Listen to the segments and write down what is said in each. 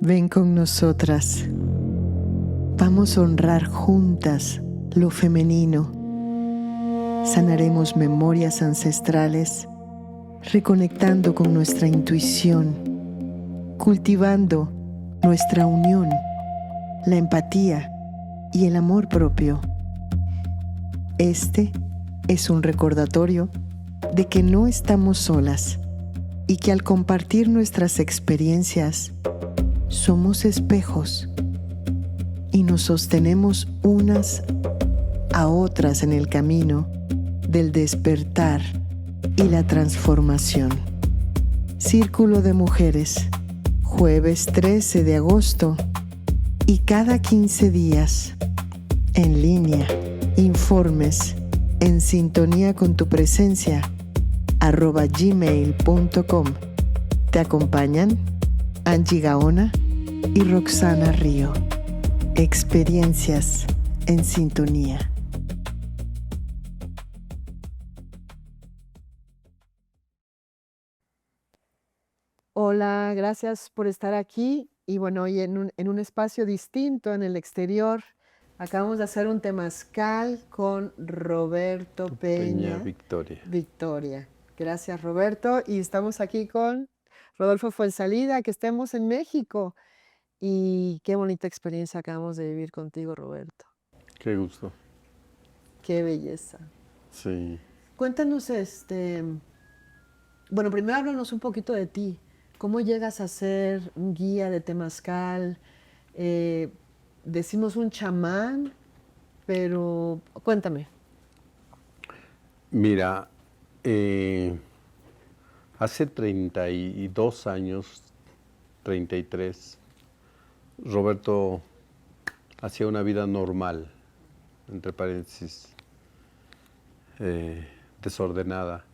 Ven con nosotras. Vamos a honrar juntas lo femenino. Sanaremos memorias ancestrales, reconectando con nuestra intuición, cultivando nuestra unión, la empatía y el amor propio. Este es un recordatorio de que no estamos solas y que al compartir nuestras experiencias, somos espejos y nos sostenemos unas a otras en el camino del despertar y la transformación. Círculo de Mujeres, jueves 13 de agosto y cada 15 días, en línea. Informes en sintonía con tu presencia @gmail.com. Te acompañan Angie Gaona y Roxana Río. Experiencias en sintonía. Hola, gracias por estar aquí. Y bueno, hoy en un espacio distinto, en el exterior, acabamos de hacer un temazcal con Roberto Peña Victoria. Victoria. Gracias, Roberto. Y estamos aquí con Rodolfo Fuensalida, que estemos en México. Y qué bonita experiencia acabamos de vivir contigo, Roberto. Qué gusto. Qué belleza. Sí. Cuéntanos, bueno, primero háblanos un poquito de ti. ¿Cómo llegas a ser un guía de temazcal? Decimos un chamán, pero cuéntame. Mira, hace 32 años, 33, Roberto hacía una vida normal, entre paréntesis, desordenada,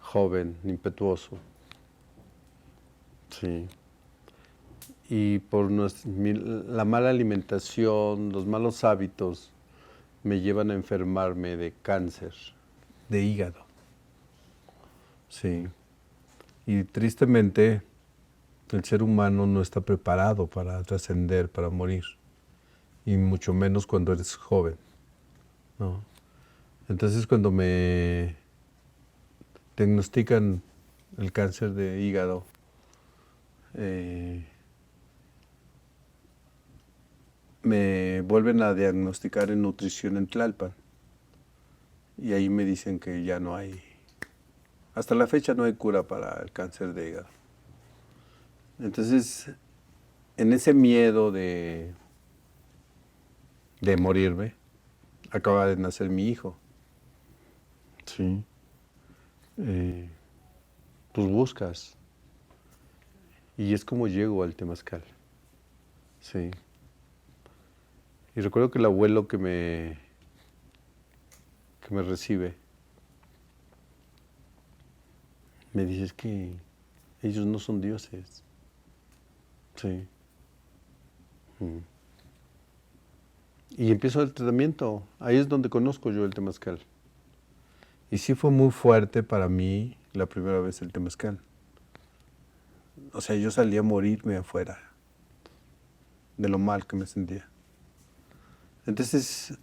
joven, impetuoso. Sí. Y por la mala alimentación, los malos hábitos, me llevan a enfermarme de cáncer, de hígado. Sí. Y tristemente, el ser humano no está preparado para trascender, para morir. Y mucho menos cuando eres joven, ¿no? Entonces, cuando me diagnostican el cáncer de hígado, me vuelven a diagnosticar en nutrición en Tlalpan. Y ahí me dicen que ya no hay, hasta la fecha no hay cura para el cáncer de hígado. Entonces, en ese miedo de morirme, acaba de nacer mi hijo. Sí. Pues buscas. Y es como llego al temazcal. Sí. Y recuerdo que el abuelo que me recibe me dice, es que ellos no son dioses. Sí. Y empiezo el tratamiento. Ahí es donde conozco yo el temazcal. Y sí fue muy fuerte para mí la primera vez el temazcal. O sea, yo salí a morirme afuera de lo mal que me sentía. Entonces,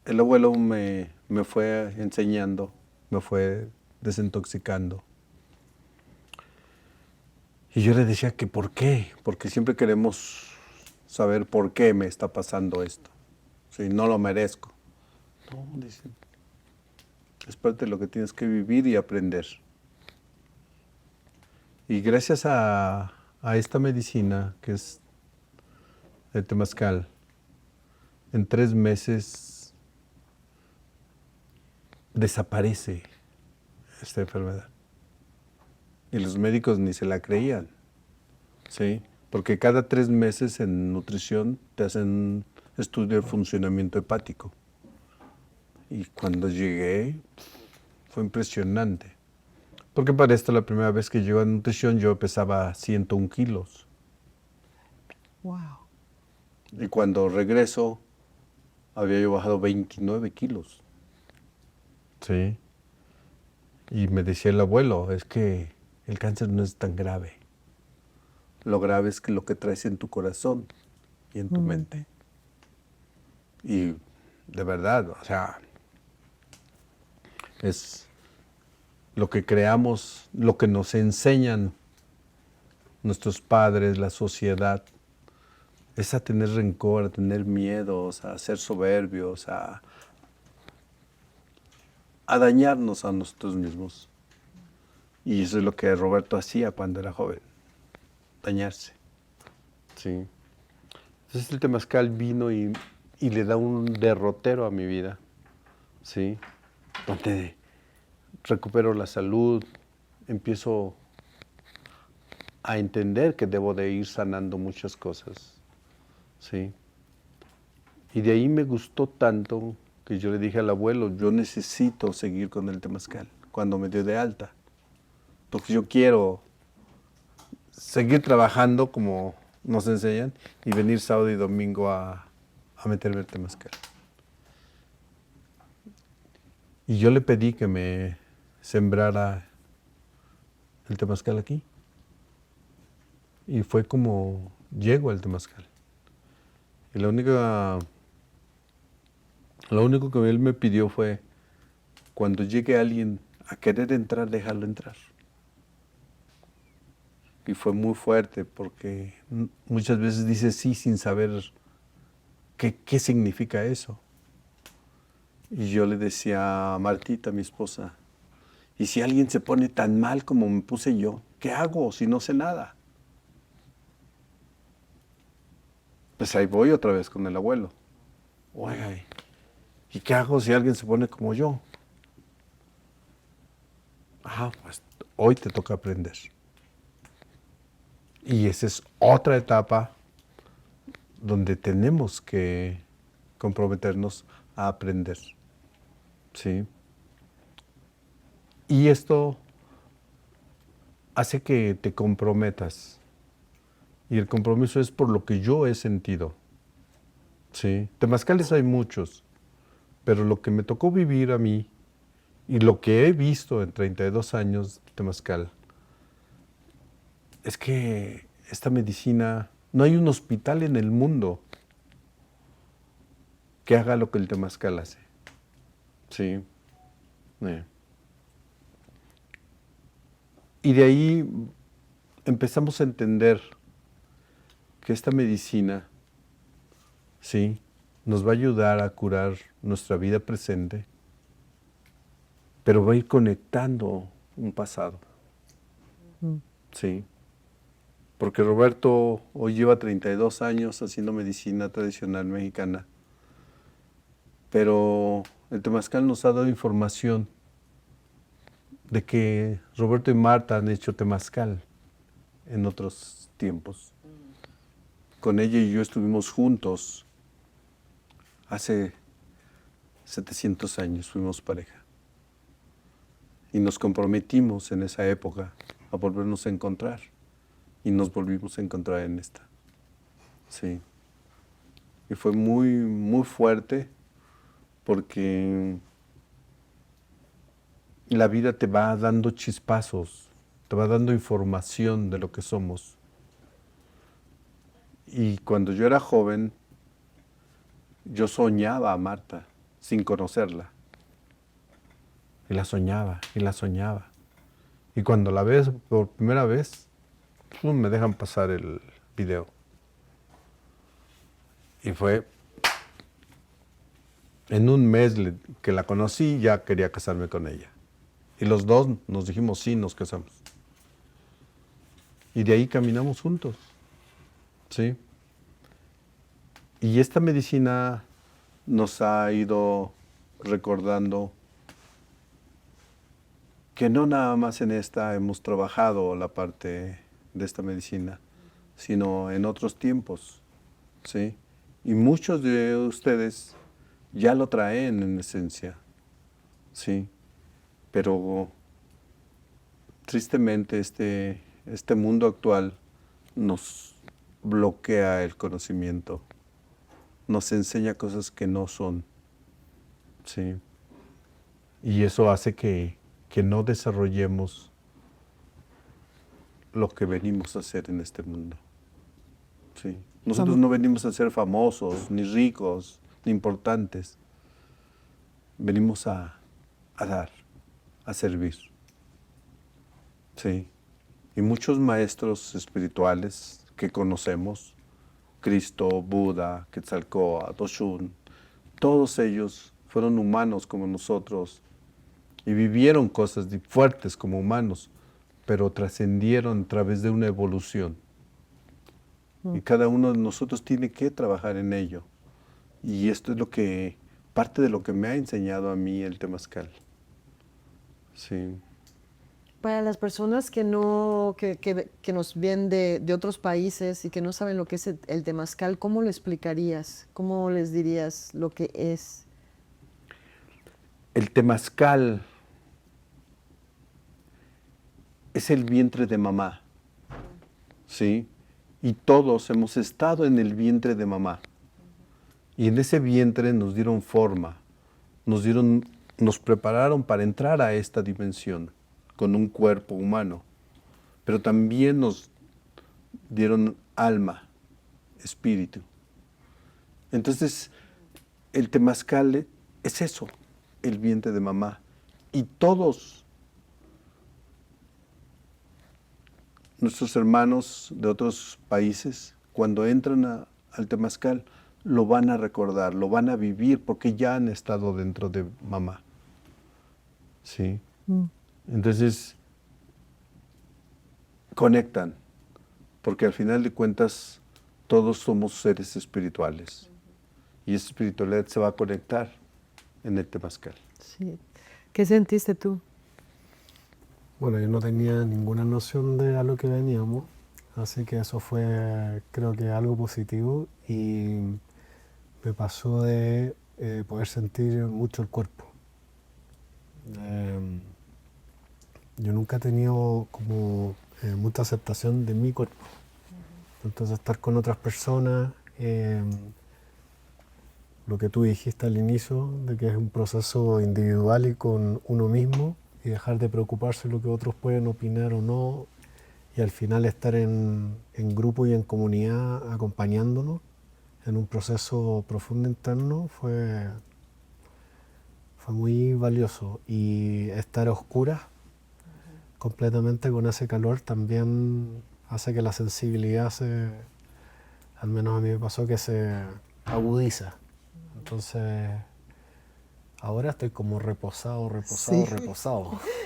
el abuelo me fue enseñando, me fue desintoxicando. Y yo le decía que ¿por qué? Porque siempre queremos saber por qué me está pasando esto. Si no lo merezco. No, dice, es parte de lo que tienes que vivir y aprender. Y gracias a esta medicina, que es el temazcal, en 3 meses desaparece esta enfermedad. Y los médicos ni se la creían, ¿sí? Porque cada 3 meses en nutrición te hacen estudio de funcionamiento hepático. Y cuando llegué, fue impresionante. Porque para esto, la primera vez que llegué a nutrición, yo pesaba 101 kilos. Wow. Y cuando regreso, había yo bajado 29 kilos. Sí. Y me decía el abuelo, es que el cáncer no es tan grave. Lo grave es que lo que traes en tu corazón y en tu mente. Y de verdad, o sea, es lo que creamos, lo que nos enseñan nuestros padres, la sociedad, es a tener rencor, a tener miedos, a ser soberbios, a dañarnos a nosotros mismos. Y eso es lo que Roberto hacía cuando era joven, dañarse. Sí. Entonces el temazcal vino y le da un derrotero a mi vida, ¿sí? Donde recupero la salud, empiezo a entender que debo de ir sanando muchas cosas, ¿sí? Y de ahí me gustó tanto que yo le dije al abuelo, yo necesito seguir con el temazcal cuando me dio de alta, porque yo quiero seguir trabajando como nos enseñan y venir sábado y domingo a meterme el temazcal. Y yo le pedí que me sembrara el temazcal aquí. Y fue como llego al temazcal. Y lo único que él me pidió fue, cuando llegue alguien a querer entrar, déjalo entrar. Y fue muy fuerte porque muchas veces dices sí sin saber qué significa eso. Y yo le decía a Martita, mi esposa, ¿y si alguien se pone tan mal como me puse yo? ¿Qué hago si no sé nada? Pues ahí voy otra vez con el abuelo. Oiga, ¿y qué hago si alguien se pone como yo? Pues hoy te toca aprender. Y esa es otra etapa donde tenemos que comprometernos a aprender. ¿Sí? Y esto hace que te comprometas. Y el compromiso es por lo que yo he sentido. ¿Sí? Temazcales hay muchos, pero lo que me tocó vivir a mí y lo que he visto en 32 años de temazcal es que esta medicina, no hay un hospital en el mundo que haga lo que el temazcal hace. Sí. Y de ahí empezamos a entender que esta medicina, sí, nos va a ayudar a curar nuestra vida presente, pero va a ir conectando un pasado. Sí. Porque Roberto hoy lleva 32 años haciendo medicina tradicional mexicana, pero el temazcal nos ha dado información de que Roberto y Marta han hecho temazcal en otros tiempos. Con ella y yo estuvimos juntos hace 700 años, fuimos pareja. Y nos comprometimos en esa época a volvernos a encontrar. Y nos volvimos a encontrar en esta. Sí. Y fue muy, muy fuerte porque la vida te va dando chispazos, te va dando información de lo que somos. Y cuando yo era joven, yo soñaba a Marta sin conocerla. Y la soñaba, y la soñaba. Y cuando la ves por primera vez, me dejan pasar el video. Y fue en un mes que la conocí, ya quería casarme con ella. Y los dos nos dijimos sí, nos casamos. Y de ahí caminamos juntos. ¿Sí? Y esta medicina nos ha ido recordando que no nada más en esta hemos trabajado la parte de esta medicina, sino en otros tiempos, ¿sí? Y muchos de ustedes ya lo traen en esencia, ¿sí? Pero tristemente este mundo actual nos bloquea el conocimiento, nos enseña cosas que no son, ¿sí? Y eso hace que no desarrollemos lo que venimos a hacer en este mundo. Sí. Nosotros no venimos a ser famosos, ni ricos, ni importantes. Venimos a dar, a servir. Sí. Y muchos maestros espirituales que conocemos, Cristo, Buda, Quetzalcóatl, Oshun, todos ellos fueron humanos como nosotros y vivieron cosas fuertes como humanos, pero trascendieron a través de una evolución. Y cada uno de nosotros tiene que trabajar en ello. Y esto es parte de lo que me ha enseñado a mí el temazcal. Sí. Para las personas que nos ven de otros países y que no saben lo que es el temazcal, ¿cómo lo explicarías? ¿Cómo les dirías lo que es? El temazcal es el vientre de mamá, ¿sí? Y todos hemos estado en el vientre de mamá. Y en ese vientre nos dieron forma, nos prepararon para entrar a esta dimensión con un cuerpo humano. Pero también nos dieron alma, espíritu. Entonces, el temazcal es eso, el vientre de mamá. Y todos nuestros hermanos de otros países, cuando entran al temazcal, lo van a recordar, lo van a vivir, porque ya han estado dentro de mamá. ¿Sí? Entonces, conectan, porque al final de cuentas, todos somos seres espirituales. Y esa espiritualidad se va a conectar en el temazcal. Sí. ¿Qué sentiste tú? Bueno, yo no tenía ninguna noción de a lo que veníamos, así que eso fue, creo que algo positivo, y me pasó de poder sentir mucho el cuerpo. Yo nunca he tenido como mucha aceptación de mi cuerpo. Entonces estar con otras personas, lo que tú dijiste al inicio, de que es un proceso individual y con uno mismo, y dejar de preocuparse de lo que otros pueden opinar o no, y al final estar en grupo y en comunidad acompañándonos en un proceso profundo interno fue muy valioso. Y estar a oscuras completamente con ese calor también hace que la sensibilidad al menos a mí me pasó, que se agudiza. Entonces ahora estoy como reposado. Sí.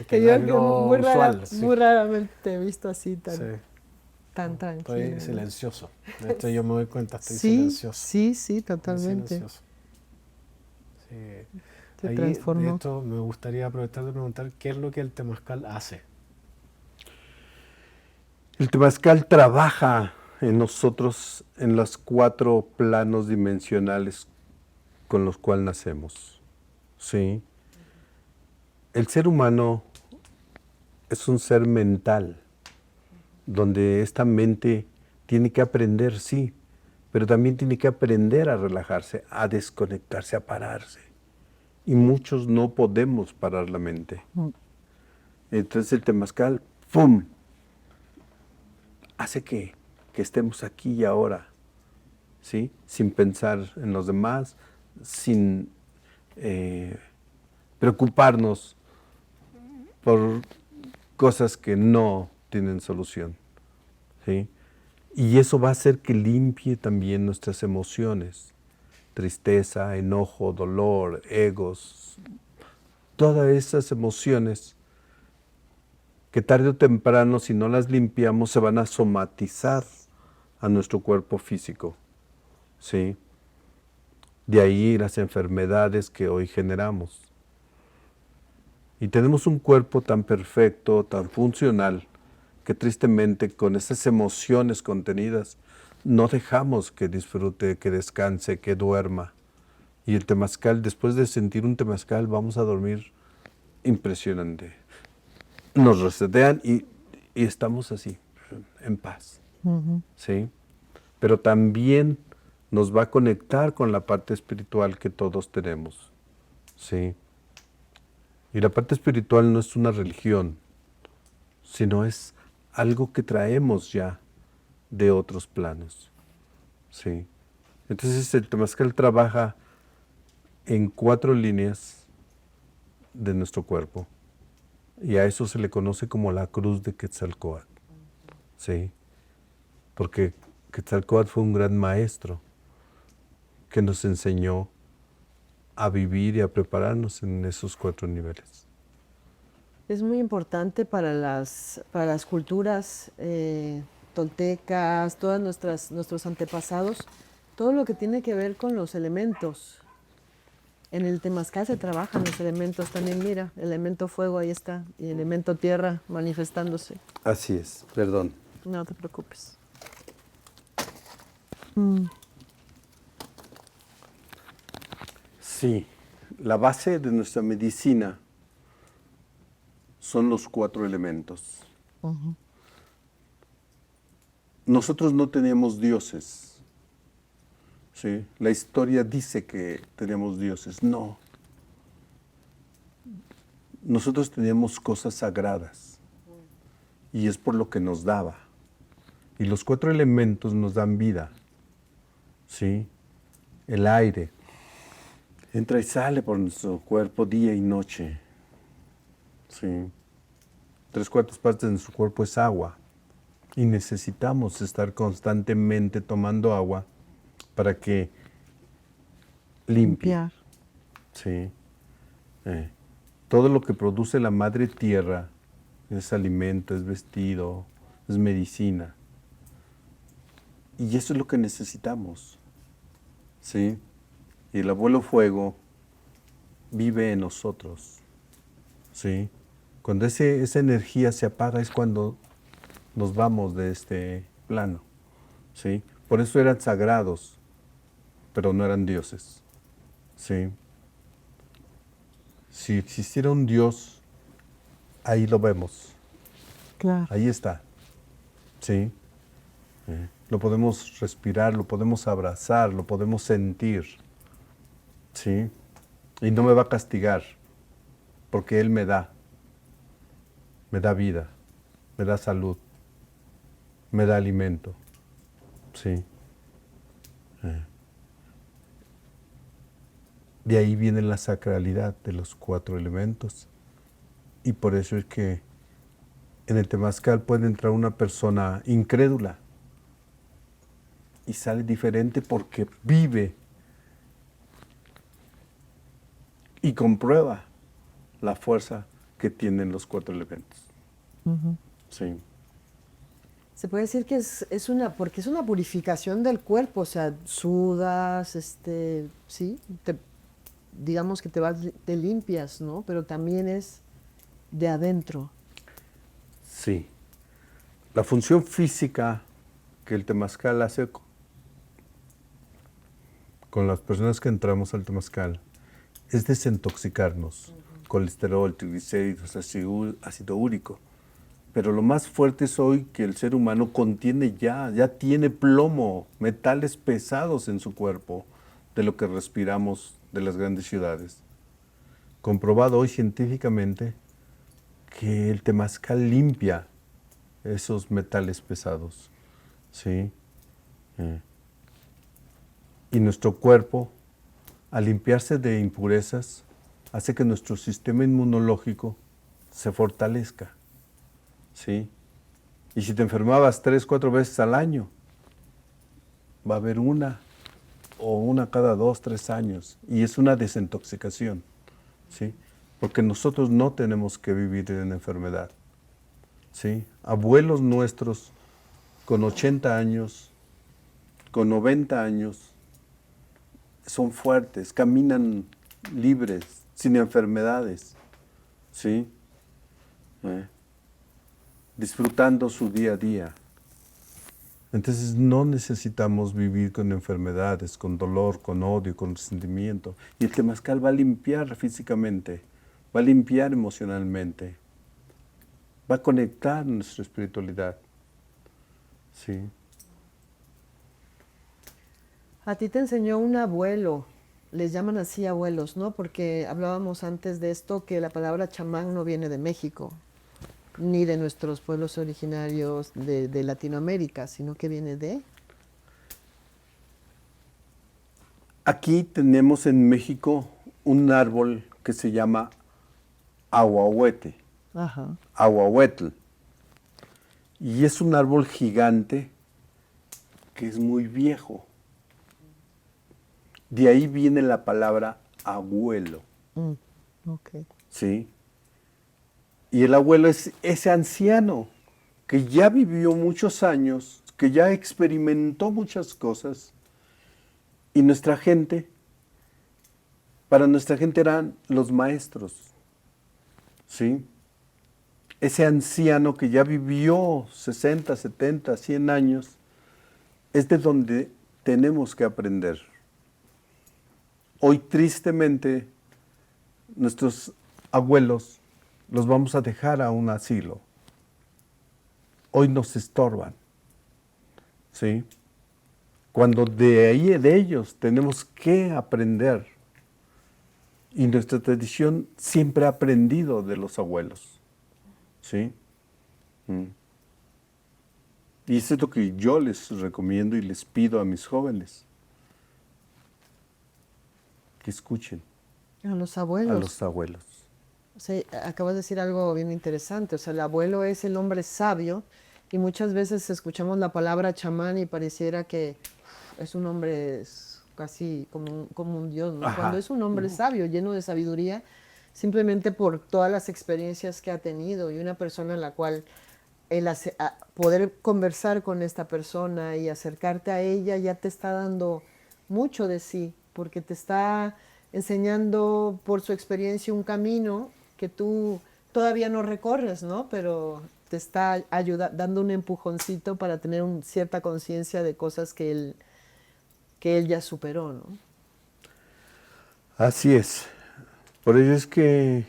Que yo es algo usual. muy raramente te he visto así tan tranquilo. Estoy silencioso. De hecho, yo me doy cuenta, estoy Sí, silencioso. sí, totalmente. Silencioso. Sí. Se Ahí, transformó. de hecho, me gustaría aprovechar de preguntar qué es lo que el temazcal hace. El temazcal trabaja en nosotros en los 4 planos dimensionales con los cuales nacemos. ¿Sí? El ser humano es un ser mental, donde esta mente tiene que aprender, sí, pero también tiene que aprender a relajarse, a desconectarse, a pararse. Y muchos no podemos parar la mente. Entonces el temazcal, ¡pum!, hace que estemos aquí y ahora, ¿sí? Sin pensar en los demás, sin preocuparnos por cosas que no tienen solución, ¿sí? Y eso va a hacer que limpie también nuestras emociones, tristeza, enojo, dolor, egos, todas esas emociones que tarde o temprano, si no las limpiamos, se van a somatizar a nuestro cuerpo físico, ¿sí? De ahí las enfermedades que hoy generamos. Y tenemos un cuerpo tan perfecto, tan funcional, que tristemente con esas emociones contenidas no dejamos que disfrute, que descanse, que duerma. Y el temazcal, después de sentir un temazcal, vamos a dormir impresionante. Nos resetean y estamos así, en paz. ¿Sí? Pero también nos va a conectar con la parte espiritual que todos tenemos. ¿Sí? Y la parte espiritual no es una religión, sino es algo que traemos ya de otros planos. ¿Sí? Entonces el temazcal trabaja en 4 líneas de nuestro cuerpo y a eso se le conoce como la cruz de Quetzalcóatl. ¿Sí? Porque Quetzalcóatl fue un gran maestro que nos enseñó a vivir y a prepararnos en esos 4 niveles. Es muy importante para las culturas toltecas, todas nuestros antepasados, todo lo que tiene que ver con los elementos. En el temazcal se trabajan los elementos también, mira, elemento fuego ahí está, y elemento tierra manifestándose. Así es, perdón. No te preocupes. Sí, la base de nuestra medicina son los 4 elementos. Nosotros no teníamos dioses. ¿Sí? La historia dice que teníamos dioses. No. Nosotros teníamos cosas sagradas. Y es por lo que nos daba. Y los 4 elementos nos dan vida. ¿Sí? El aire entra y sale por nuestro cuerpo día y noche. ¿Sí? 3/4 partes de nuestro cuerpo es agua. Y necesitamos estar constantemente tomando agua para que limpie. Limpiar. Sí. Todo lo que produce la madre tierra es alimento, es vestido, es medicina. Y eso es lo que necesitamos. ¿Sí? Y el abuelo fuego vive en nosotros. ¿Sí? Cuando esa energía se apaga es cuando nos vamos de este plano. ¿Sí? Por eso eran sagrados, pero no eran dioses. ¿Sí? Si existiera un Dios, ahí lo vemos. Claro. Ahí está. ¿Sí? Lo podemos respirar, lo podemos abrazar, lo podemos sentir. ¿Sí? Y no me va a castigar, porque Él me da vida, me da salud, me da alimento. ¿Sí? De ahí viene la sacralidad de los 4 elementos. Y por eso es que en el temazcal puede entrar una persona incrédula y sale diferente porque vive y comprueba la fuerza que tienen los 4 elementos. Sí. Se puede decir que porque es una purificación del cuerpo, o sea, sudas, sí, digamos que te limpias, ¿no? Pero también es de adentro. Sí. La función física que el temazcal hace con las personas que entramos al temazcal es desintoxicarnos. Colesterol, triglicéridos, ácido úrico. Pero lo más fuerte es hoy que el ser humano contiene ya tiene plomo, metales pesados en su cuerpo de lo que respiramos de las grandes ciudades. Comprobado hoy científicamente que el temazcal limpia esos metales pesados. ¿Sí? Y nuestro cuerpo, al limpiarse de impurezas, hace que nuestro sistema inmunológico se fortalezca. ¿Sí? Y si te enfermabas 3-4 veces al año, va a haber una cada 2-3 años. Y es una desintoxicación. ¿Sí? Porque nosotros no tenemos que vivir en enfermedad. ¿Sí? Abuelos nuestros con 80 años, con 90 años, son fuertes, caminan libres, sin enfermedades. ¿Sí? Disfrutando su día a día. Entonces no necesitamos vivir con enfermedades, con dolor, con odio, con resentimiento. Y el temazcal va a limpiar físicamente, va a limpiar emocionalmente, va a conectar nuestra espiritualidad. ¿Sí? A ti te enseñó un abuelo, les llaman así abuelos, ¿no? Porque hablábamos antes de esto que la palabra chamán no viene de México. ni de nuestros pueblos originarios de Latinoamérica, sino que viene de... Aquí tenemos en México un árbol que se llama aguahuete, Ajá. aguahuetl. Y es un árbol gigante que es muy viejo. De ahí viene la palabra abuelo, Ok. ¿sí? Y el abuelo es ese anciano que ya vivió muchos años, que ya experimentó muchas cosas. Y nuestra gente, para nuestra gente eran los maestros, ¿sí? Ese anciano que ya vivió 60, 70, 100 años, es de donde tenemos que aprender. Hoy, tristemente, nuestros abuelos los vamos a dejar a un asilo. Hoy nos estorban, ¿sí? Cuando de ahí, de ellos, tenemos que aprender. Y nuestra tradición siempre ha aprendido de los abuelos, ¿sí? Y eso es lo que yo les recomiendo y les pido a mis jóvenes. Que escuchen A los a abuelos. los abuelos. O sea, acabas de decir algo bien interesante. O sea, el abuelo es el hombre sabio y muchas veces escuchamos la palabra chamán y pareciera que es un hombre casi como un dios, ¿no? Ajá. Cuando es un hombre sabio, lleno de sabiduría, simplemente por todas las experiencias que ha tenido y una persona en la cual poder conversar con esta persona y acercarte a ella ya te está dando mucho de sí, porque te está enseñando por su experiencia un camino que tú todavía no recorres, ¿no? Pero te está dando un empujoncito para tener cierta conciencia de cosas que él ya superó, ¿no? Así es. Por ello es que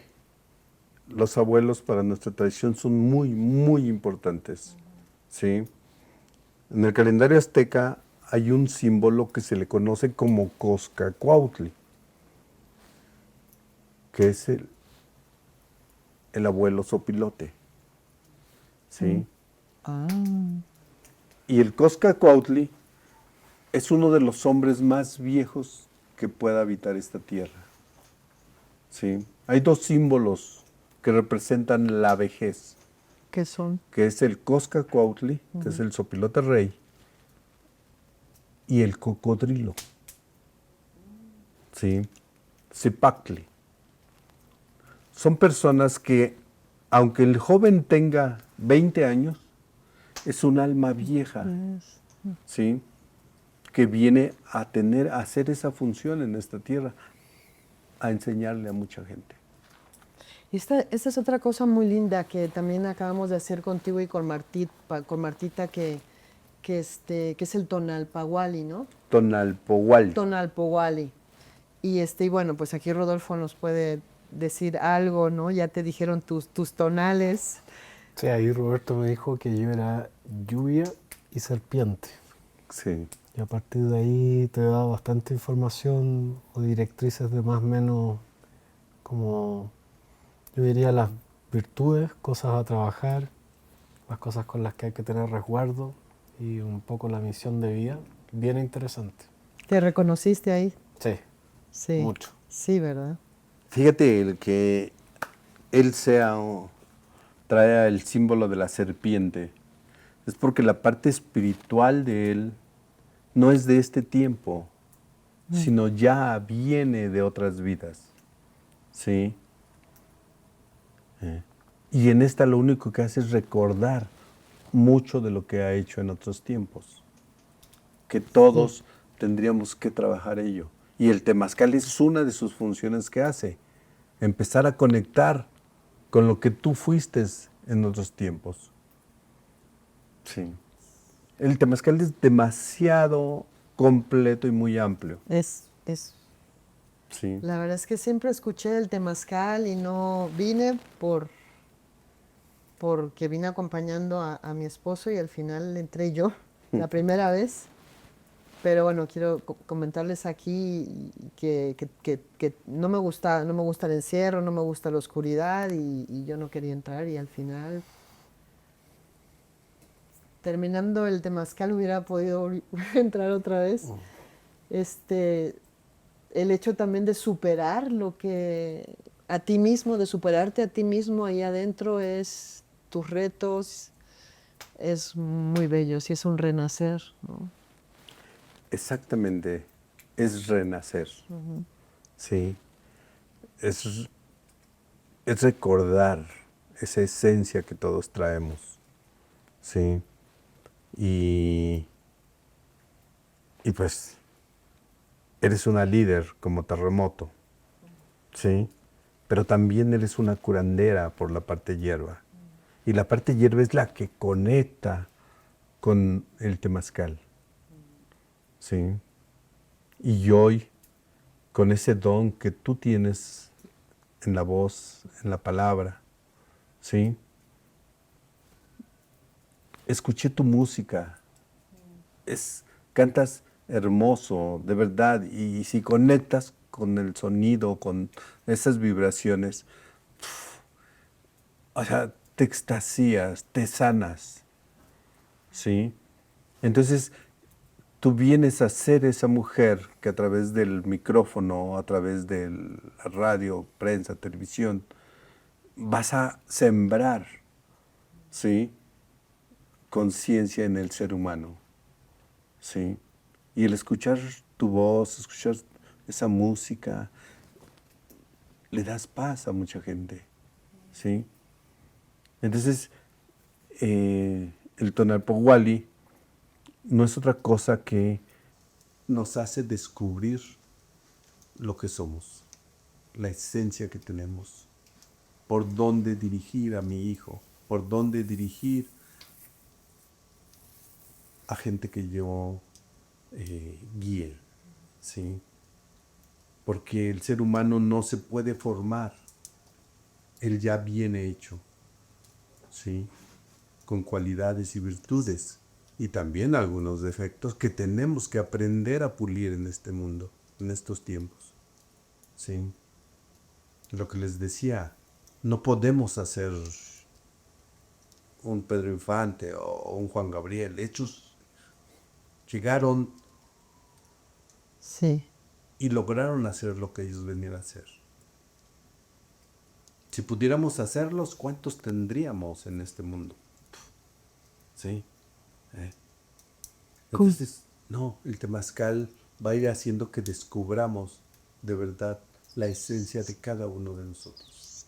los abuelos para nuestra tradición son muy, muy importantes, ¿sí? En el calendario azteca hay un símbolo que se le conoce como Coscacuautli, que es el abuelo sopilote, ¿sí? Y el Coscacuautli es uno de los hombres más viejos que pueda habitar esta tierra, ¿sí? Hay dos símbolos que representan la vejez, ¿Qué son? que es el Coscacuautli, que es el sopilote rey, y el cocodrilo, ¿sí? Zipactli. Son personas que, aunque el joven tenga 20 años, es un alma vieja, ¿sí? Que viene a hacer esa función en esta tierra, a enseñarle a mucha gente. Esta es otra cosa muy linda que también acabamos de hacer contigo y con Martita, que es el Tonalpohualli, ¿no? Tonalpohualli. Tonalpohualli. Y bueno, pues aquí Rodolfo nos puede decir algo, ¿no? Ya te dijeron tus tonales. Sí, ahí Roberto me dijo que yo era lluvia y serpiente. Sí. Y a partir de ahí te da bastante información o directrices de más o menos como, yo diría, las virtudes, cosas a trabajar, las cosas con las que hay que tener resguardo y un poco la misión de vida. Bien interesante. ¿Te reconociste ahí? Sí, Sí. mucho. Sí, ¿verdad? Fíjate el que él trae el símbolo de la serpiente, es porque la parte espiritual de él no es de este tiempo, sino ya viene de otras vidas, ¿sí? Y en esta lo único que hace es recordar mucho de lo que ha hecho en otros tiempos, que todos tendríamos que trabajar ello. Y el temazcal es una de sus funciones que hace, empezar a conectar con lo que tú fuiste en otros tiempos. Sí. El temazcal es demasiado completo y muy amplio. Sí. La verdad es que siempre escuché el temazcal y no vine porque vine acompañando a mi esposo y al final entré yo la primera vez. Pero bueno, quiero comentarles aquí que no me gusta el encierro, no me gusta la oscuridad y yo no quería entrar y al final terminando el temazcal hubiera podido entrar otra vez. El hecho también de superar lo que a ti mismo, de superarte a ti mismo ahí adentro es tus retos, es muy bello, sí es un renacer, ¿no? Exactamente, es renacer, ¿sí? Es, es recordar esa esencia que todos traemos, ¿sí? Y pues eres una líder como Terremoto, ¿sí? Pero también eres una curandera por la parte hierba. Y la parte hierba es la que conecta con el temazcal, ¿sí? Y hoy, con ese don que tú tienes en la voz, en la palabra, ¿sí? Escuché tu música, cantas hermoso, de verdad, y si conectas con el sonido, con esas vibraciones, o sea, te extasías, te sanas, ¿sí? Entonces, tú vienes a ser esa mujer que a través del micrófono, a través de la radio, prensa, televisión, vas a sembrar, ¿sí? Conciencia en el ser humano, ¿sí? Y el escuchar tu voz, escuchar esa música, le das paz a mucha gente, ¿sí? Entonces, el Tonalpohualli no es otra cosa que nos hace descubrir lo que somos, la esencia que tenemos, por dónde dirigir a mi hijo, por dónde dirigir a gente que yo guíe, ¿sí? Porque el ser humano no se puede formar, él ya viene hecho, ¿sí? Con cualidades y virtudes y también algunos defectos que tenemos que aprender a pulir en este mundo, en estos tiempos, ¿sí? Lo que les decía, no podemos hacer un Pedro Infante o un Juan Gabriel. Ellos llegaron Sí. y lograron hacer lo que ellos venían a hacer. Si pudiéramos hacerlos, ¿cuántos tendríamos en este mundo? Sí. Entonces, no, el temazcal va a ir haciendo que descubramos de verdad la esencia de cada uno de nosotros.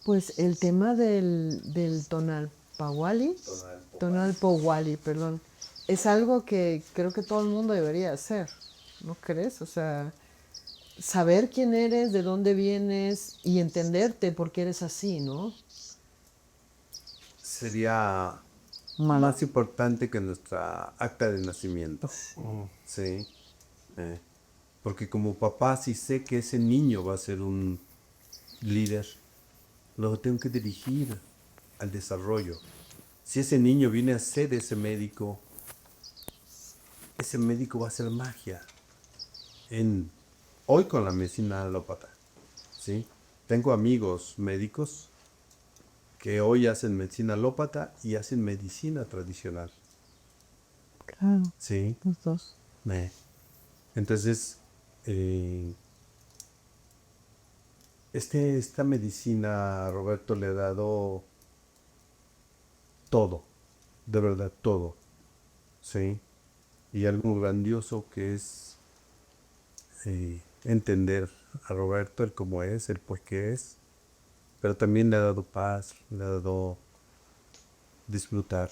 Pues el tema del Tonalpohualli, perdón, es algo que creo que todo el mundo debería hacer, ¿no crees? O sea, saber quién eres, de dónde vienes y entenderte por qué eres así, ¿no? Sería más importante que nuestra acta de nacimiento. Sí. Porque como papá, si sé que ese niño va a ser un líder, lo tengo que dirigir al desarrollo. Si ese niño viene a ser ese médico va a hacer magia. Hoy con la medicina alópata, ¿sí? Tengo amigos médicos que hoy hacen medicina alópata y hacen medicina tradicional. Claro, ¿Sí? los dos. Entonces, esta medicina a Roberto le ha dado todo, de verdad todo, ¿sí? Y algo grandioso que es entender a Roberto el cómo es, el por qué es, pero también le ha dado paz, le ha dado disfrutar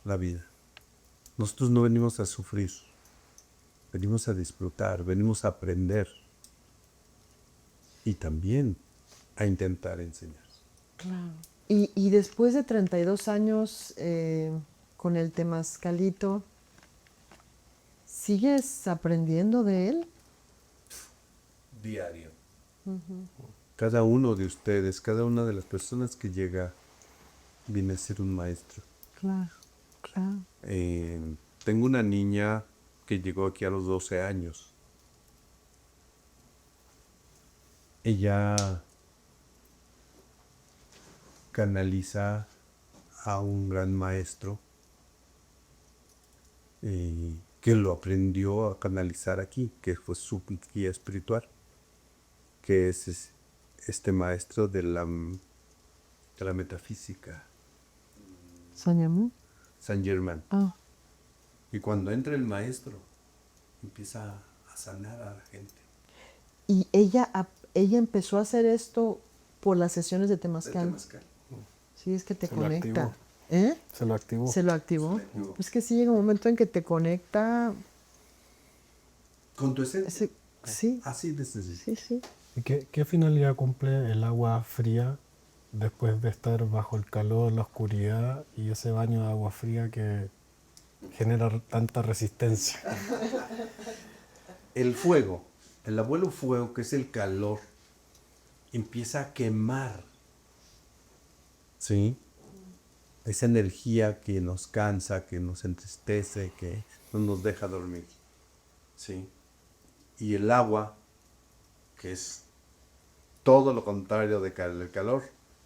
la vida. Nosotros no venimos a sufrir, venimos a disfrutar, venimos a aprender y también a intentar enseñar. Claro. Y después de 32 años con el temazcalito, ¿sigues aprendiendo de él? Diario. Cada uno de ustedes, cada una de las personas que llega, viene a ser un maestro. Claro, claro. Tengo una niña que llegó aquí a los 12 años. Ella canaliza a un gran maestro que lo aprendió a canalizar aquí, que fue su guía espiritual, que es este maestro de la metafísica, ¿Soñamos? Saint Germain. Ah, Y cuando entra el maestro, empieza a sanar a la gente. y ella empezó a hacer esto por las sesiones de Temazcal. Sí, es que te Se lo conecta. activó. ¿Eh? Se lo activó. ¿Se lo activó? Se lo activó. Es que sí llega un momento en que te conecta. Con tu esencia. Sí, Así de sencillo. sí, sí. ¿Y qué finalidad cumple el agua fría después de estar bajo el calor, la oscuridad y ese baño de agua fría que genera tanta resistencia? El fuego, el abuelo fuego, que es el calor, empieza a quemar. ¿Sí? Esa energía que nos cansa, que nos entristece, que no nos deja dormir. ¿Sí? Y el agua, que es todo lo contrario del calor,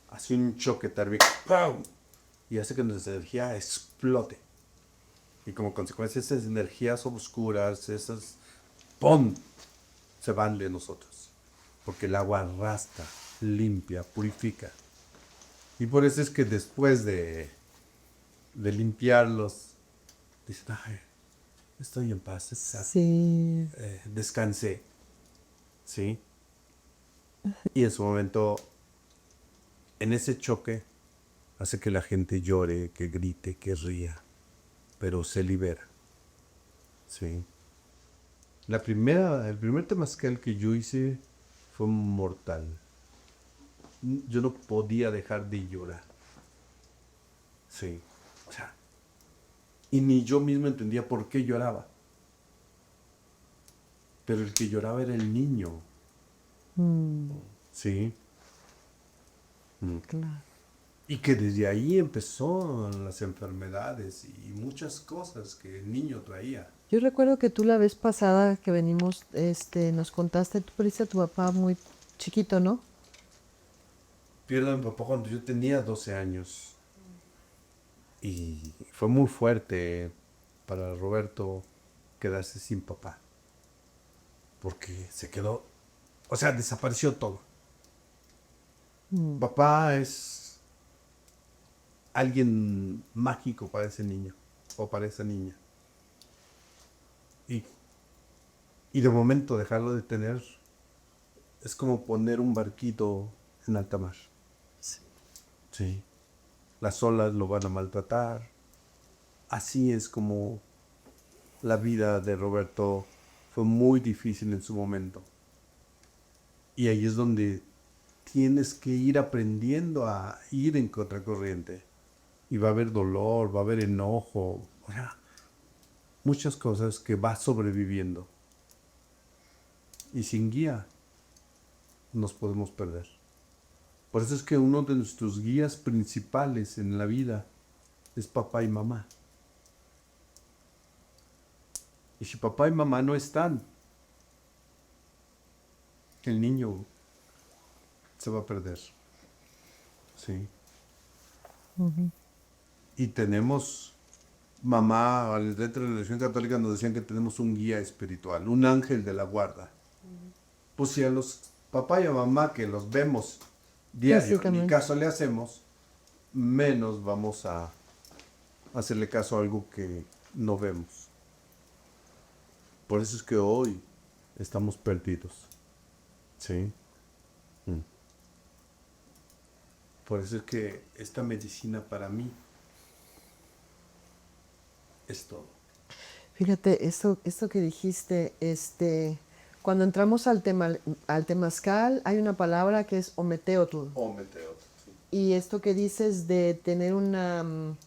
hace un choque térmico, ¡pum!, y hace que nuestra energía explote. Y como consecuencia esas energías oscuras, esas, ¡pum!, se van de nosotros. Porque el agua arrastra, limpia, purifica. Y por eso es que después de limpiarlos, dicen, ay, estoy en paz, Sí. descansé. ¿Sí? Y en su momento, en ese choque, hace que la gente llore, que grite, que ría, pero se libera. ¿Sí? El primer temazcal que yo hice fue mortal. Yo no podía dejar de llorar. Sí. O sea, y ni yo mismo entendía por qué lloraba. Pero el que lloraba era el niño. Sí. Claro. Y que desde ahí empezó las enfermedades y muchas cosas que el niño traía. Yo recuerdo que tú la vez pasada que venimos, nos contaste, tú perdiste a tu papá muy chiquito, ¿no? Pierdo a mi papá cuando yo tenía 12 años. Y fue muy fuerte para Roberto quedarse sin papá. Porque se quedó, o sea, desapareció todo. Papá es alguien mágico para ese niño o para esa niña. Y de momento dejarlo de tener es como poner un barquito en alta mar. Sí. Las olas lo van a maltratar. Así es como la vida de Roberto fue muy difícil en su momento. Y ahí es donde tienes que ir aprendiendo a ir en contracorriente. Y va a haber dolor, va a haber enojo, o sea, muchas cosas que vas sobreviviendo. Y sin guía nos podemos perder. Por eso es que uno de nuestros guías principales en la vida es papá y mamá. Y si papá y mamá no están, el niño se va a perder. ¿Sí? Y tenemos, mamá, dentro de la religión católica nos decían que tenemos un guía espiritual, un ángel de la guarda. Pues si a los papá y a mamá que los vemos diario, ni caso le hacemos, menos vamos a hacerle caso a algo que no vemos. Por eso es que hoy estamos perdidos. ¿Sí? Por eso es que esta medicina para mí es todo. Fíjate, esto que dijiste, cuando entramos al temazcal hay una palabra que es ometeotl. Ometeotl, sí. Y esto que dices de tener un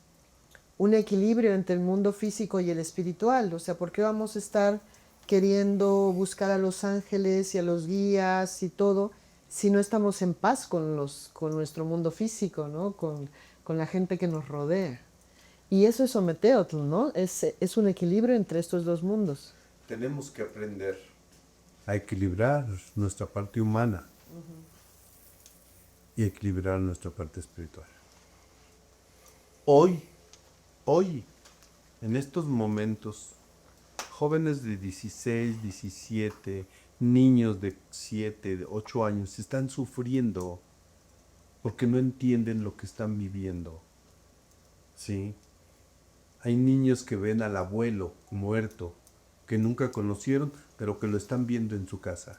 equilibrio entre el mundo físico y el espiritual. O sea, ¿por qué vamos a estar queriendo buscar a los ángeles y a los guías y todo si no estamos en paz con nuestro mundo físico, ¿no? Con la gente que nos rodea? Y eso es ometeotl, ¿no? Es un equilibrio entre estos dos mundos. Tenemos que aprender a equilibrar nuestra parte humana y equilibrar nuestra parte espiritual. Hoy, en estos momentos, jóvenes de 16, 17, niños de 7, de 8 años están sufriendo porque no entienden lo que están viviendo. ¿Sí? Hay niños que ven al abuelo muerto, que nunca conocieron, pero que lo están viendo en su casa.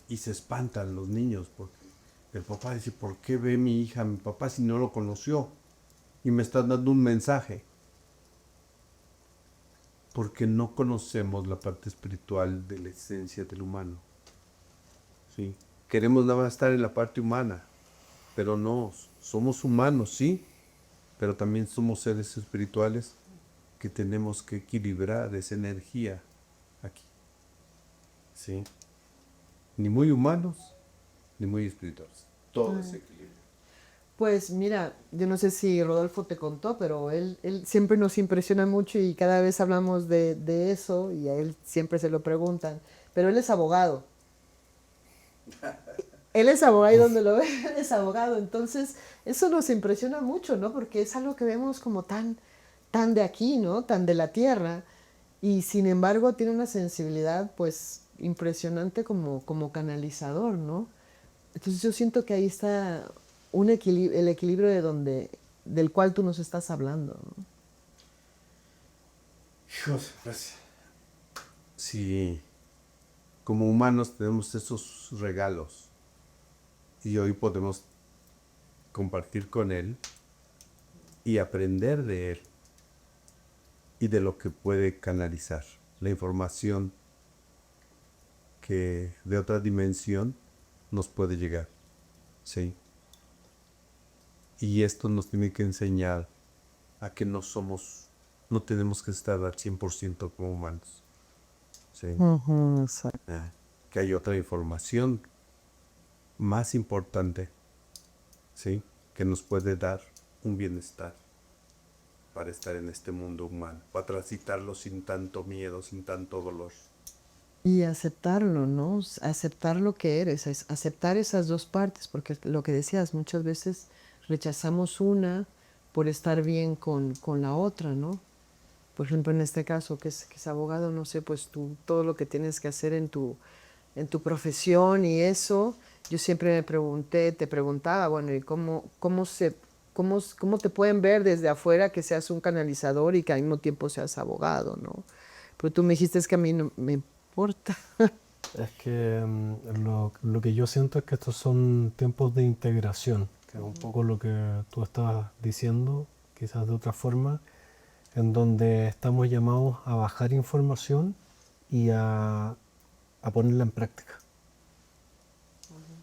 Y se espantan los niños porque el papá dice, ¿por qué ve mi hija a mi papá si no lo conoció? Y me está dando un mensaje. Porque no conocemos la parte espiritual de la esencia del humano. ¿Sí? Queremos nada más estar en la parte humana, pero no, somos humanos, sí, pero también somos seres espirituales que tenemos que equilibrar esa energía aquí. ¿Sí? Ni muy humanos, ni muy espirituales. Todo ese equilibrio. Pues mira, yo no sé si Rodolfo te contó, pero él siempre nos impresiona mucho y cada vez hablamos de eso y a él siempre se lo preguntan. Pero él es abogado. Él es abogado y donde lo ve, él es abogado. Entonces, eso nos impresiona mucho, ¿no? Porque es algo que vemos como tan de aquí, ¿no? Tan de la tierra. Y sin embargo tiene una sensibilidad, pues, impresionante como canalizador, ¿no? Entonces yo siento que ahí está el equilibrio del cual tú nos estás hablando, ¿no? Hijos, pues, sí, como humanos tenemos esos regalos y hoy podemos compartir con él y aprender de él y de lo que puede canalizar, la información que de otra dimensión nos puede llegar, ¿sí? Y esto nos tiene que enseñar a que no tenemos que estar al 100% como humanos, ¿sí? Exacto. Que hay otra información más importante, ¿sí? Que nos puede dar un bienestar para estar en este mundo humano, para transitarlo sin tanto miedo, sin tanto dolor. Y aceptarlo, ¿no? Aceptar lo que eres, aceptar esas dos partes, porque lo que decías, muchas veces rechazamos una por estar bien con la otra, ¿no? Por ejemplo, en este caso, que es abogado, no sé, pues tú, todo lo que tienes que hacer en tu profesión y eso, yo siempre te preguntaba, bueno, ¿y cómo te pueden ver desde afuera que seas un canalizador y que al mismo tiempo seas abogado, ¿no? Pero tú me dijiste es que a mí no me importa. Es que lo que yo siento es que estos son tiempos de integración, que es un poco lo que tú estabas diciendo, quizás de otra forma, en donde estamos llamados a bajar información y a ponerla en práctica.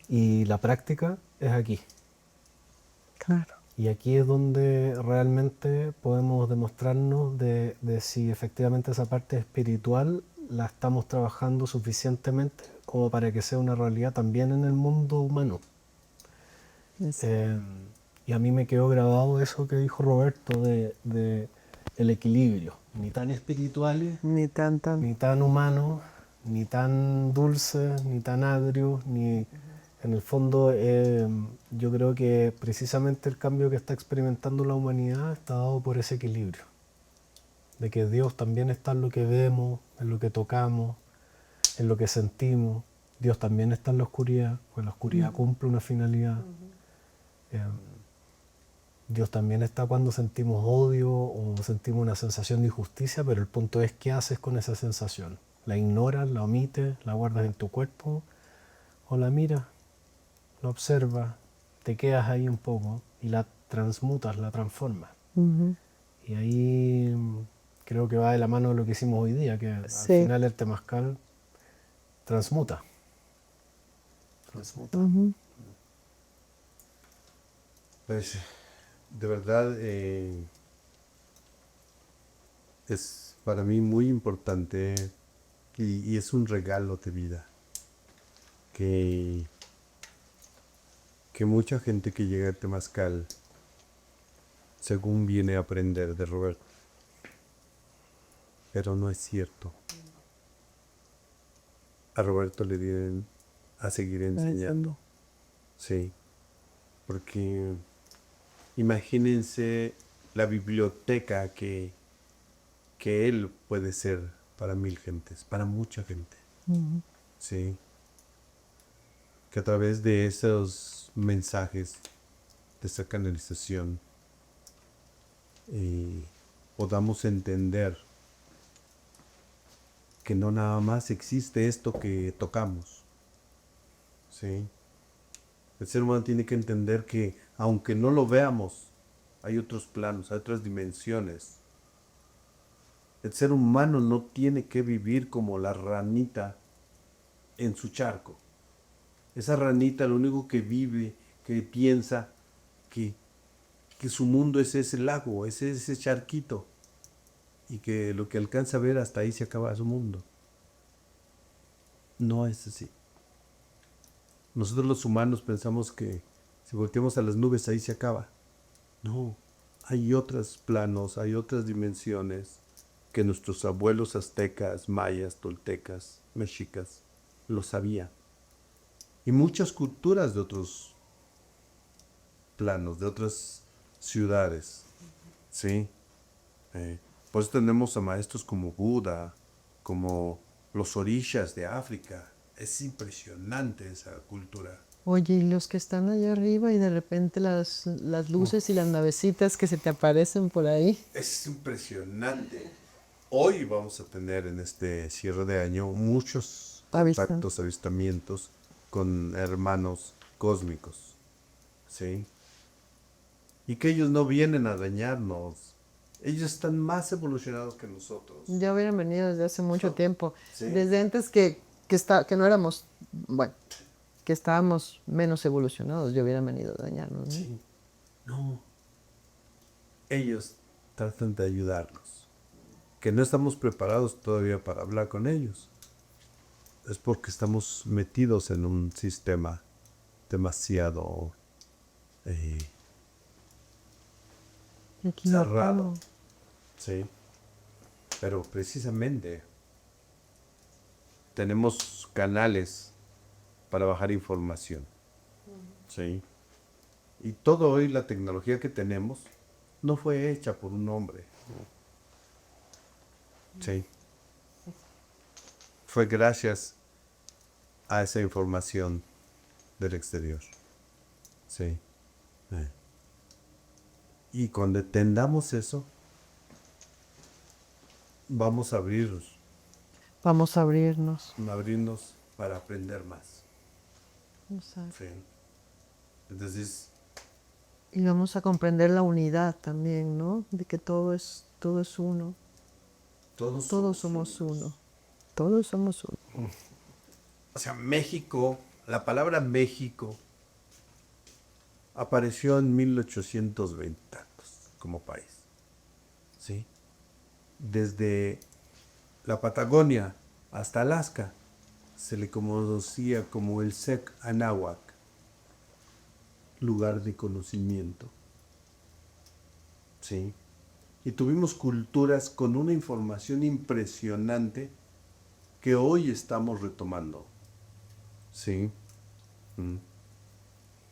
Y la práctica es aquí. Claro. Y aquí es donde realmente podemos demostrarnos de si efectivamente esa parte espiritual la estamos trabajando suficientemente como para que sea una realidad también en el mundo humano. Y a mí me quedó grabado eso que dijo Roberto de el equilibrio, ni tan espirituales, Ni tan. ni tan humanos, ni tan dulces, ni tan agrios, ni... En el fondo, yo creo que precisamente el cambio que está experimentando la humanidad está dado por ese equilibrio, de que Dios también está en lo que vemos, en lo que tocamos, en lo que sentimos. Dios también está en la oscuridad, pues la oscuridad cumple una finalidad. Dios también está cuando sentimos odio o sentimos una sensación de injusticia, pero el punto es qué haces con esa sensación. ¿La ignoras, la omites, la guardas en tu cuerpo o la miras? Lo observas, te quedas ahí un poco y la transmutas, la transformas. Y ahí creo que va de la mano de lo que hicimos hoy día, que al final el temazcal transmuta. Pues, de verdad, es para mí muy importante y es un regalo de vida que mucha gente que llega al temazcal según viene a aprender de Roberto, pero no es cierto. A Roberto le vienen a seguir enseñando. Sí, porque imagínense la biblioteca que Él puede ser para mil gentes, para mucha gente. Sí. Que a través de esos mensajes, de esa canalización, podamos entender que no nada más existe esto que tocamos. ¿Sí? El ser humano tiene que entender que aunque no lo veamos, hay otros planos, hay otras dimensiones. El ser humano no tiene que vivir como la ranita en su charco. Esa ranita lo único que vive, que piensa que su mundo es ese lago, es ese charquito, y que lo que alcanza a ver hasta ahí se acaba su mundo. No es así. Nosotros los humanos pensamos que si volteamos a las nubes ahí se acaba. No, hay otros planos, hay otras dimensiones que nuestros abuelos aztecas, mayas, toltecas, mexicas lo sabían. Y muchas culturas de otros planos, de otras ciudades. ¿Sí? Por eso tenemos a maestros como Buda, como los orishas de África. Es impresionante esa cultura. Oye, y los que están allá arriba y de repente las luces y las navecitas que se te aparecen por ahí. Es impresionante. Hoy vamos a tener en este cierre de año muchos contactos, avistamientos con hermanos cósmicos. ¿Sí? Y que ellos no vienen a dañarnos. Ellos están más evolucionados que nosotros. Ya hubieran venido desde hace mucho tiempo. Sí. Desde antes que no éramos, bueno, que estábamos menos evolucionados, ya hubieran venido a dañarnos, ¿no? Sí. No. Ellos tratan de ayudarnos. Que no estamos preparados todavía para hablar con ellos. Es porque estamos metidos en un sistema demasiado cerrado. Sí. Pero precisamente tenemos canales para bajar información. Sí. Y todo hoy, la tecnología que tenemos, no fue hecha por un hombre. Sí. Fue gracias a esa información del exterior. Sí. Y cuando entendamos eso, vamos a abrirnos. Vamos a abrirnos. Abrirnos para aprender más. Exacto. Sí. Entonces, Y vamos a comprender la unidad también, ¿no? De que todo es uno. Todos somos uno. Todos somos uno. O sea, México, la palabra México apareció en 1820 como país. ¿Sí? Desde la Patagonia hasta Alaska se le conocía como el Sec Anáhuac, lugar de conocimiento. ¿Sí? Y tuvimos culturas con una información impresionante que hoy estamos retomando. ¿Sí?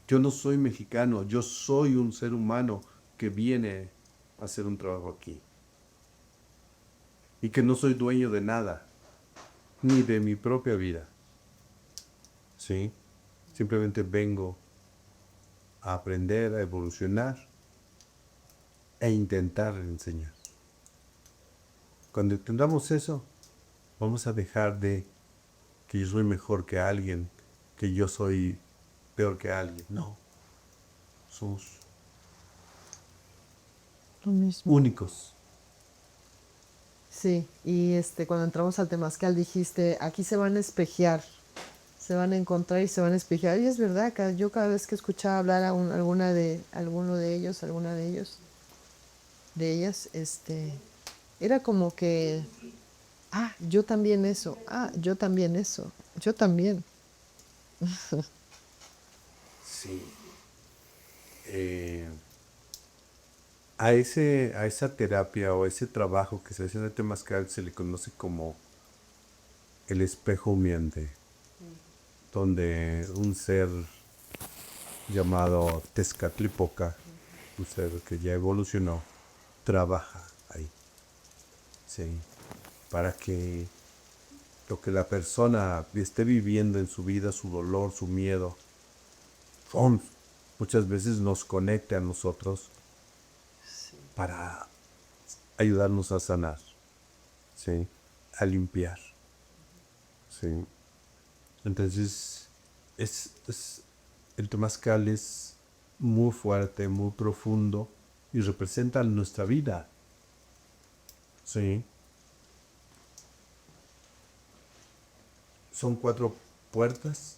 Yo no soy mexicano, yo soy un ser humano que viene a hacer un trabajo aquí. Y que no soy dueño de nada, ni de mi propia vida. ¿Sí? Simplemente vengo a aprender, a evolucionar e intentar enseñar. Cuando entendamos eso, vamos a dejar de que yo soy mejor que alguien, que yo soy peor que alguien. No. Somos Lo mismo. únicos. Sí, y cuando entramos al temazcal dijiste, aquí se van a espejear, se van a encontrar y se van a espejear. Y es verdad, yo cada vez que escuchaba hablar a alguno de ellos, de ellas, era como que, yo también eso, yo también eso, yo también. Sí. A esa terapia o ese trabajo que se hace en el temazcal se le conoce como el espejo humeante, donde un ser llamado Tezcatlipoca, un ser que ya evolucionó, trabaja ahí, ¿sí? Para que lo que la persona esté viviendo en su vida, su dolor, su miedo, muchas veces nos conecte a nosotros para ayudarnos a sanar, ¿sí? A limpiar, ¿sí? Entonces, el temazcal es muy fuerte, muy profundo y representa nuestra vida, ¿sí? Son 4 puertas,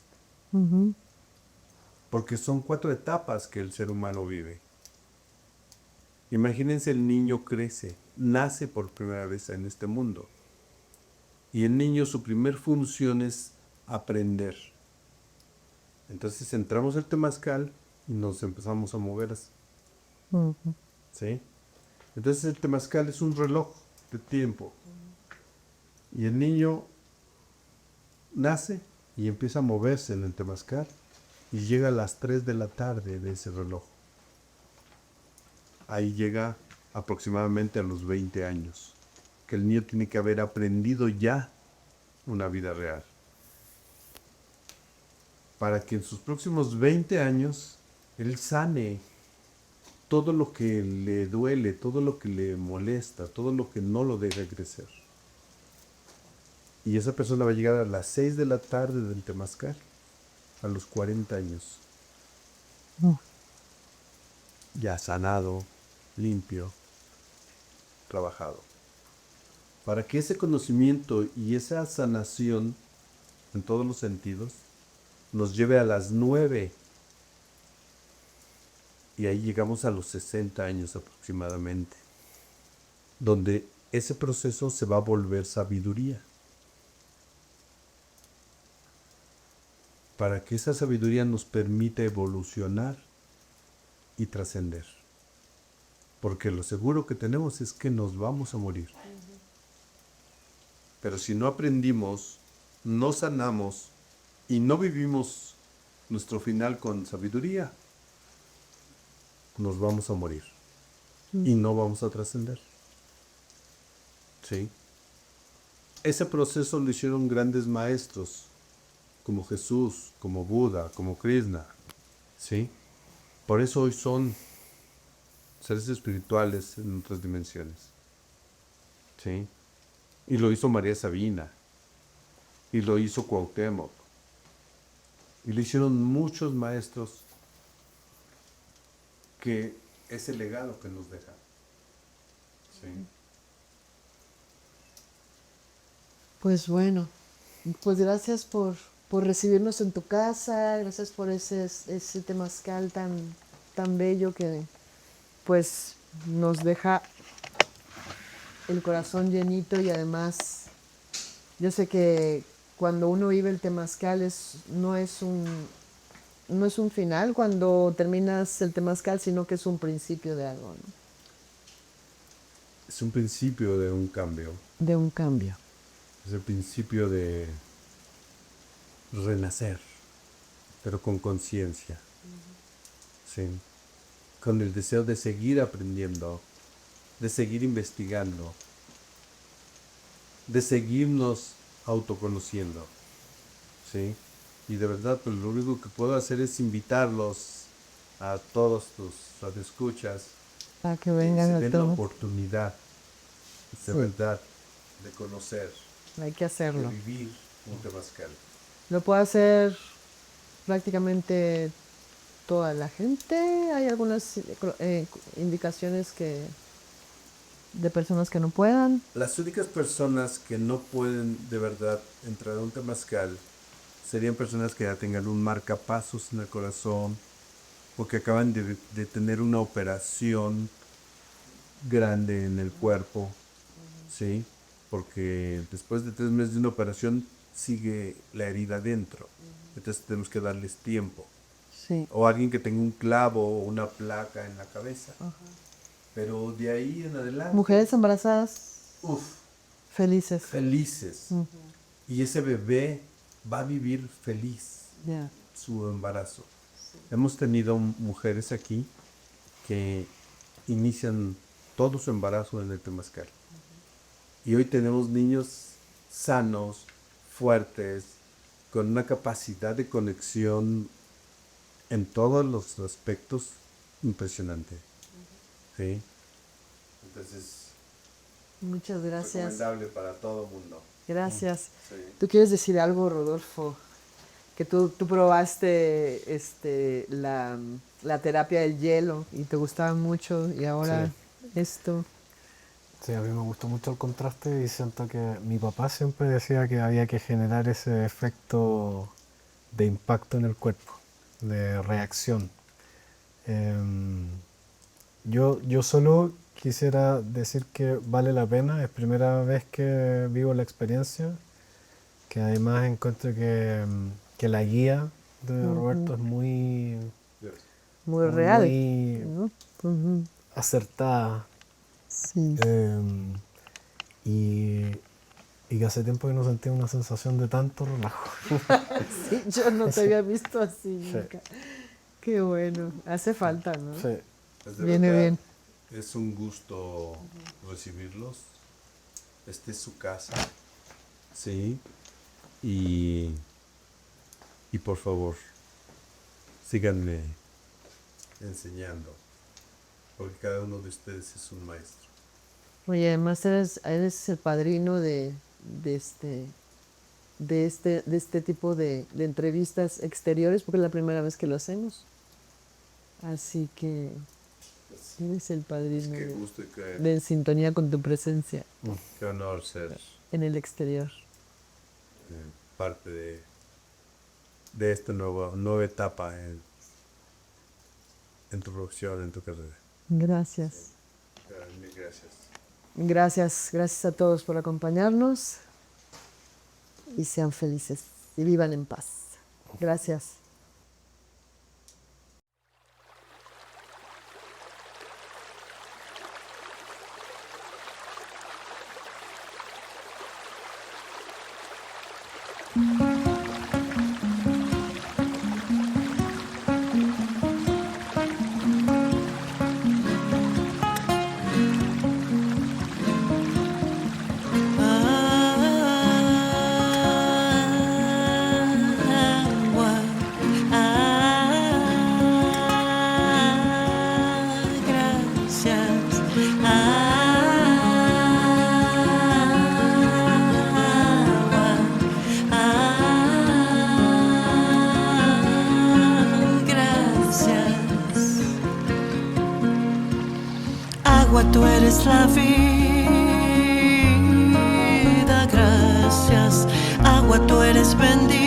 porque son 4 etapas que el ser humano vive. Imagínense, el niño crece, nace por primera vez en este mundo. Y el niño, su primer función es aprender. Entonces entramos al temazcal y nos empezamos a mover así, ¿sí? Entonces el temazcal es un reloj de tiempo. Y el niño nace y empieza a moverse en el temazcal y llega a las 3 de la tarde de ese reloj. Ahí llega aproximadamente a los 20 años, que el niño tiene que haber aprendido ya una vida real, para que en sus próximos 20 años él sane todo lo que le duele, todo lo que le molesta, todo lo que no lo deja crecer. Y esa persona va a llegar a las 6 de la tarde del temazcal, a los 40 años. Ya sanado, limpio, trabajado. Para que ese conocimiento y esa sanación en todos los sentidos nos lleve a las 9. Y ahí llegamos a los 60 años aproximadamente, donde ese proceso se va a volver sabiduría. Para que esa sabiduría nos permita evolucionar y trascender. Porque lo seguro que tenemos es que nos vamos a morir. Pero si no aprendimos, no sanamos y no vivimos nuestro final con sabiduría, nos vamos a morir y no vamos a trascender. ¿Sí? Ese proceso lo hicieron grandes maestros, como Jesús, como Buda, como Krishna. ¿Sí? Por eso hoy son seres espirituales en otras dimensiones. ¿Sí? Y lo hizo María Sabina, y lo hizo Cuauhtémoc, y lo hicieron muchos maestros, que es el legado que nos dejan. ¿Sí? Pues bueno, pues gracias por recibirnos en tu casa, gracias por ese temazcal tan bello que pues nos deja el corazón llenito, y además yo sé que cuando uno vive el temazcal no es un final cuando terminas el temazcal, sino que es un principio de algo, ¿no? Es un principio de un cambio. De un cambio. Es el principio de renacer, pero con conciencia. ¿Sí? Con el deseo de seguir aprendiendo, de seguir investigando, de seguirnos autoconociendo. ¿Sí? Y de verdad, pues lo único que puedo hacer es invitarlos a todos tus radioescuchas Para que vengan se a den la todos. oportunidad, de verdad, de conocer, Hay que de hacerlo. vivir un temazcal. Lo puede hacer prácticamente toda la gente. Hay algunas indicaciones de personas que no puedan. Las únicas personas que no pueden de verdad entrar a un temazcal serían personas que ya tengan un marcapasos en el corazón o que acaban de tener una operación grande en el cuerpo, ¿sí? Porque después de 3 meses de una operación sigue la herida dentro. Entonces tenemos que darles tiempo. Sí. O alguien que tenga un clavo o una placa en la cabeza. Pero de ahí en adelante... Mujeres embarazadas, felices. Felices. Y ese bebé va a vivir feliz Ya. su embarazo. Hemos tenido mujeres aquí que inician todo su embarazo en el temazcal. Y hoy tenemos niños sanos, fuertes, con una capacidad de conexión en todos los aspectos impresionante. ¿Sí? Entonces, Muchas gracias. recomendable para todo el mundo. Gracias. Sí. ¿Tú quieres decir algo, Rodolfo? Que tú probaste la terapia del hielo y te gustaba mucho y ahora esto. Sí, a mí me gustó mucho el contraste y siento que mi papá siempre decía que había que generar ese efecto de impacto en el cuerpo, de reacción. Yo solo quisiera decir que vale la pena, es primera vez que vivo la experiencia, que además encuentro que la guía de Roberto es muy Muy real. muy ¿no? Ujú. acertada. Sí. Y que hace tiempo que no sentía una sensación de tanto relajo. Sí, yo no te había visto así Sí. nunca. Qué bueno. Hace falta, ¿no? Sí. Pues de Viene verdad, bien. es un gusto recibirlos. Esta es su casa. Sí. Y por favor, síganme enseñando. Porque cada uno de ustedes es un maestro. Oye, además eres el padrino de este tipo de entrevistas exteriores, porque es la primera vez que lo hacemos. Así que eres el padrino Qué gusto y de En Sintonía con tu presencia qué honor ser en el exterior. parte de esta nueva etapa en tu profesión, en tu carrera. Gracias. Mil gracias. Gracias a todos por acompañarnos y sean felices y vivan en paz. Gracias. Agua, tú eres la vida, gracias. Agua, tú eres bendita,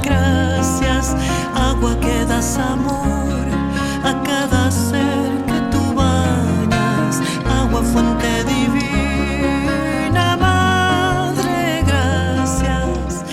gracias. Agua que das amor a cada ser que tú bañas. Agua, fuente divina, madre, gracias.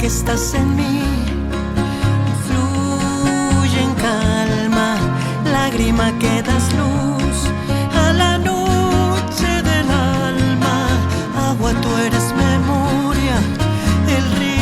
que estás en mí. Fluye en calma, lágrima que das luz a la noche del alma. Agua, tú eres memoria, el río